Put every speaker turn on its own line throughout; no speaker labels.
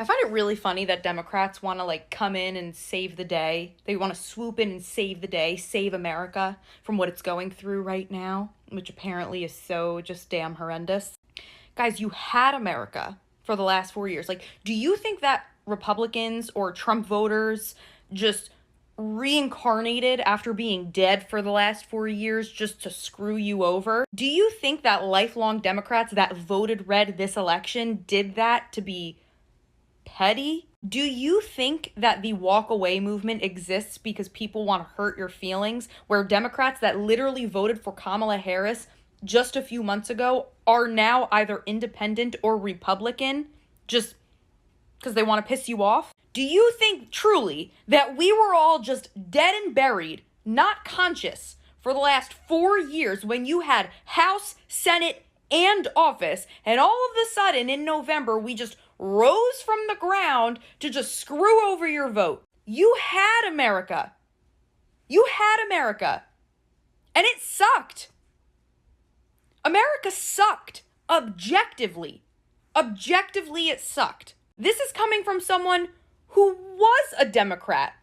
I find it really funny that Democrats want to come in and save the day. They want to swoop in and save the day, save America from what it's going through right now, which apparently is so just damn horrendous. Guys, you had America for the last 4 years. Do you think that Republicans or Trump voters just reincarnated after being dead for the last 4 years just to screw you over? Do you think that lifelong Democrats that voted red this election did that to be petty? Do you think that the walk away movement exists because people want to hurt your feelings, where Democrats that literally voted for Kamala Harris just a few months ago are now either independent or Republican just because they want to piss you off? Do you think truly that we were all just dead and buried, not conscious, for the last 4 years when you had House, Senate, and office, and all of a sudden in November we just rose from the ground to just screw over your vote? You had America. You had America. And it sucked. America sucked. Objectively. Objectively, it sucked. This is coming from someone who was a Democrat.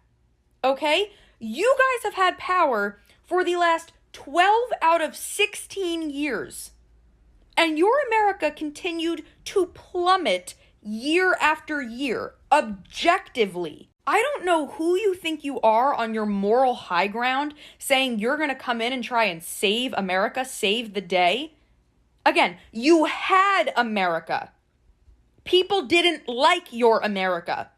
Okay? You guys have had power for the last 12 out of 16 years. And your America continued to plummet year after year, objectively. I don't know who you think you are on your moral high ground saying you're going to come in and try and save America, save the day. Again, you had America. People didn't like your America.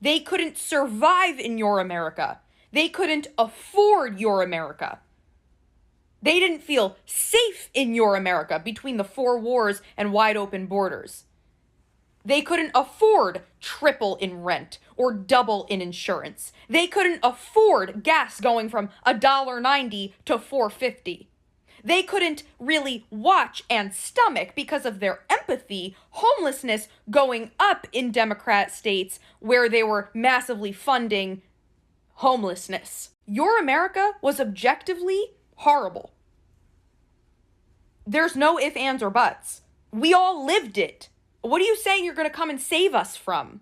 They couldn't survive in your America. They couldn't afford your America. They didn't feel safe in your America between the 4 wars and wide open borders. They couldn't afford triple in rent or double in insurance. They couldn't afford gas going from $1.90 to $4.50. They couldn't really watch and stomach, because of their empathy, homelessness going up in Democrat states where they were massively funding homelessness. Your America was objectively horrible. There's no ifs, ands, or buts. We all lived it. What are you saying you're going to come and save us from?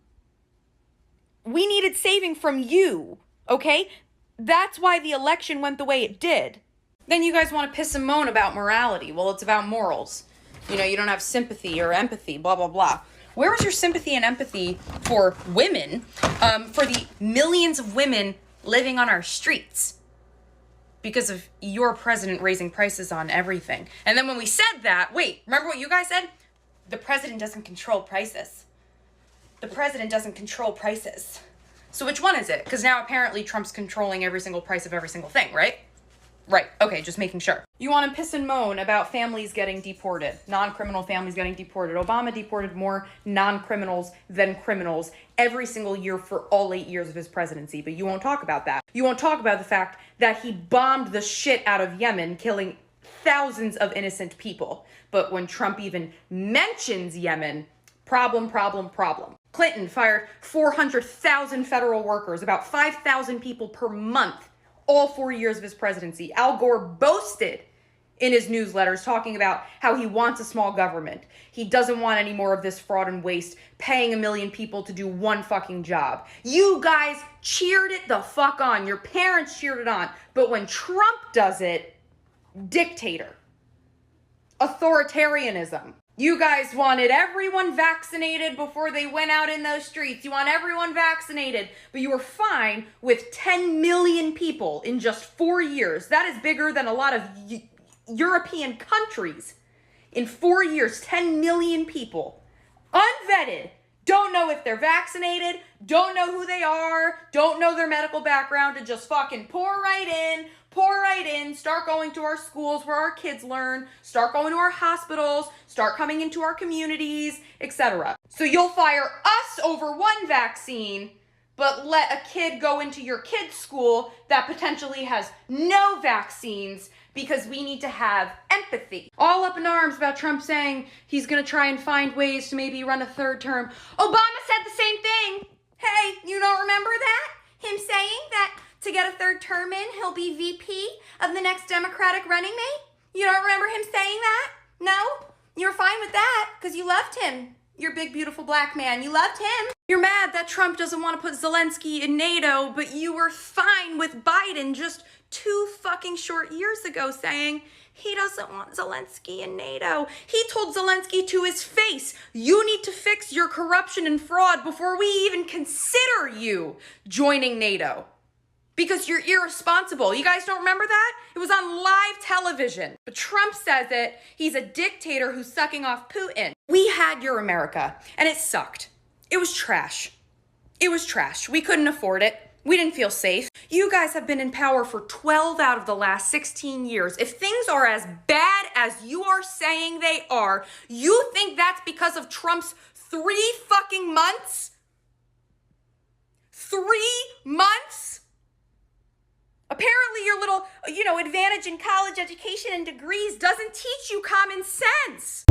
We needed saving from you, okay? That's why the election went the way it did. Then you guys want to piss and moan about morality. Well, it's about morals. You don't have sympathy or empathy, blah, blah, blah. Where was your sympathy and empathy for women, for the millions of women living on our streets because of your president raising prices on everything? And then when we said that, wait, remember what you guys said? The president doesn't control prices. The president doesn't control prices. So which one is it? Because now apparently Trump's controlling every single price of every single thing, right? Right. Okay, just making sure. You want to piss and moan about families getting deported, non-criminal families getting deported. Obama deported more non-criminals than criminals every single year for all 8 years of his presidency, but you won't talk about that. You won't talk about the fact that he bombed the shit out of Yemen, killing thousands of innocent people. But when Trump even mentions Yemen, problem. Clinton fired 400,000 federal workers, about 5,000 people per month, all 4 years of his presidency. Al Gore boasted in his newsletters talking about how he wants a small government. He doesn't want any more of this fraud and waste, paying 1 million people to do one fucking job. You guys cheered it the fuck on. Your parents cheered it on. But when Trump does it, dictator. Authoritarianism. You guys wanted everyone vaccinated before they went out in those streets. You want everyone vaccinated, but you were fine with 10 million people in just 4 years. That is bigger than a lot of European countries. In 4 years, 10 million people, unvetted, don't know if they're vaccinated, don't know who they are, don't know their medical background, and just fucking pour right in, start going to our schools where our kids learn, start going to our hospitals, start coming into our communities, etc. So you'll fire us over one vaccine, but let a kid go into your kid's school that potentially has no vaccines because we need to have empathy. All up in arms about Trump saying he's gonna try and find ways to maybe run a 3rd term. Obama said the same thing. Hey, you don't remember that? Him saying that to get a 3rd term in, he'll be VP of the next Democratic running mate? You don't remember him saying that? No? You were fine with that because you loved him. You're a big, beautiful black man. You loved him. You're mad that Trump doesn't want to put Zelensky in NATO, but you were fine with Biden just 2 fucking short years ago saying he doesn't want Zelensky in NATO. He told Zelensky to his face, you need to fix your corruption and fraud before we even consider you joining NATO. Because you're irresponsible. You guys don't remember that? It was on live television. But Trump says it. He's a dictator who's sucking off Putin. We had your America, and it sucked. It was trash. It was trash. We couldn't afford it. We didn't feel safe. You guys have been in power for 12 out of the last 16 years. If things are as bad as you are saying they are, you think that's because of Trump's 3 fucking months? 3 months? Apparently your little, advantage in college education and degrees doesn't teach you common sense.